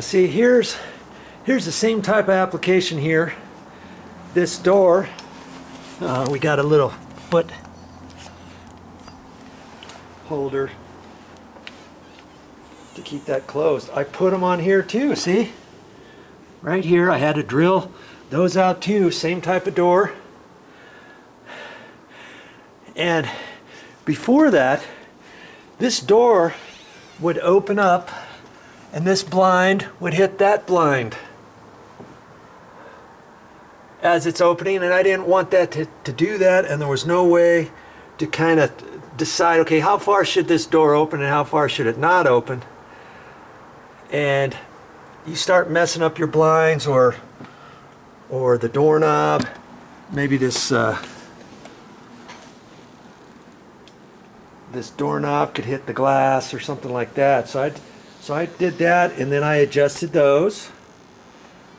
See, here's the same type of application here. This door, we got a little foot holder to keep that closed. I put them on here too, see? Right here, I had to drill those out too, same type of door. And before that, this door would open up and this blind would hit that blind as it's opening, and I didn't want that to do that, and there was no way to kind of decide, okay, how far should this door open and how far should it not open? And you start messing up your blinds or the doorknob. Maybe this this doorknob could hit the glass or something like that. So I did that, and then I adjusted those,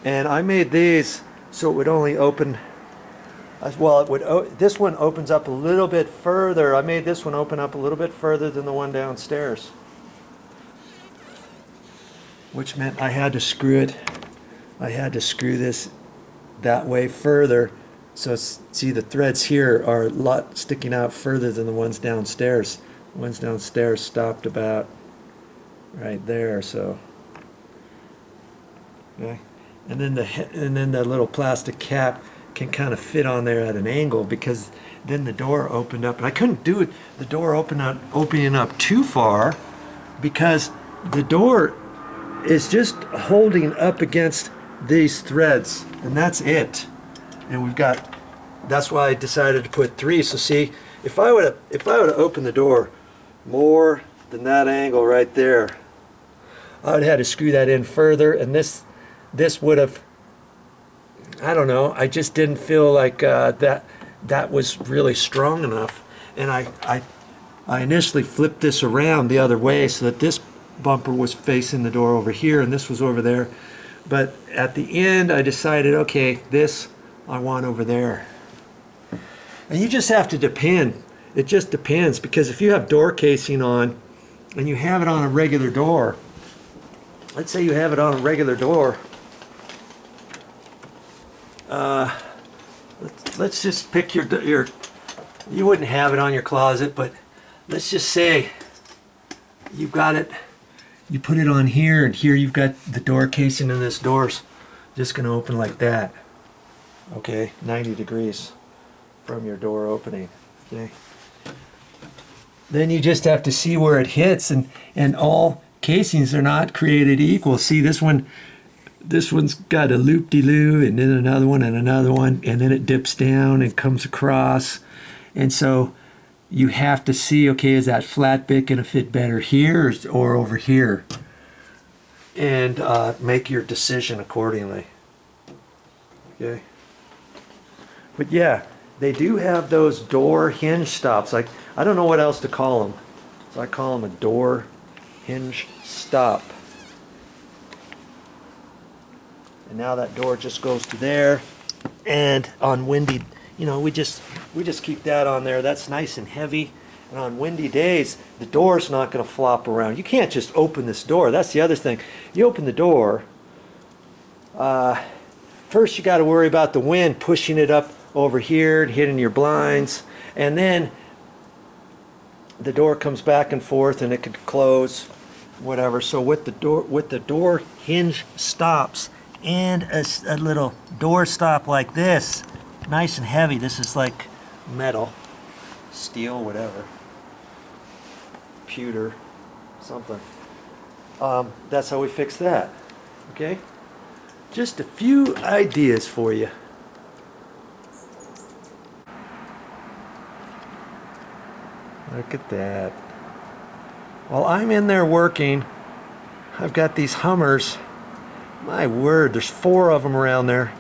and I made these so it would only open, well, it would. This one opens up a little bit further. I made this one open up a little bit further than the one downstairs, which meant I had to screw it. I had to screw this that way further. So see, the threads here are a lot sticking out further than the ones downstairs. The ones downstairs stopped about right there. So, okay. And then the little plastic cap can kind of fit on there at an angle, because then the door opened up, and I couldn't do it. The door opening up too far, because the door is just holding up against these threads, and that's it. And we've got, that's why I decided to put 3. So see, if I would have opened the door more than that angle right there, I would have had to screw that in further, and this would have, I don't know, I just didn't feel like that was really strong enough. And I initially flipped this around the other way so that this bumper was facing the door over here and this was over there. But at the end I decided, okay, this I want over there. And you just have to depend. It just depends, because if you have door casing on and you have it on a regular door, let's say you have it on a regular door, let's just pick your, you wouldn't have it on your closet, but let's just say you've got it, you put it on here, and here you've got the door casing, and this door's just going to open like that. Okay, 90 degrees from your door opening. Okay. Then you just have to see where it hits, and all casings are not created equal. See, this one's got a loop-de-loo, and then another one, and then it dips down and comes across. And so you have to see, okay, is that flat bit going to fit better here or over here? And make your decision accordingly. Okay. But yeah, they do have those door hinge stops. Like, I don't know what else to call them. So I call them a door hinge stop. And now that door just goes to there. And on windy, we just keep that on there. That's nice and heavy. And on windy days, the door's not going to flop around. You can't just open this door. That's the other thing. You open the door, first you got to worry about the wind pushing it up over here and hitting your blinds, and then the door comes back and forth and it could close, whatever. So with the door hinge stops and a little door stop like this, nice and heavy. This is like metal, steel, whatever, pewter, something. That's how we fix that. Okay, just a few ideas for you. Look at that. While I'm in there working, I've got these Hummers. My word, there's 4 of them around there,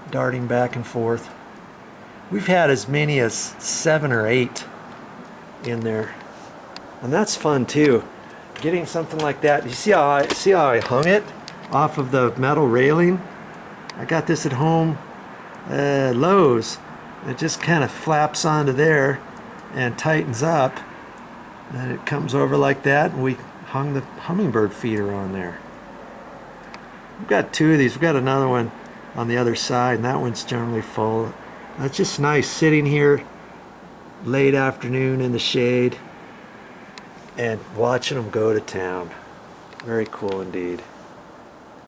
darting back and forth. We've had as many as 7 or 8 in there. And that's fun too. Getting something like that. You see how I hung it off of the metal railing? I got this at home, Lowe's. It just kind of flaps onto there and tightens up, and it comes over like that, and we hung the hummingbird feeder on there. We've got two of these. We've got another one on the other side, and that one's generally full. That's just nice sitting here late afternoon in the shade and watching them go to town. Very cool indeed.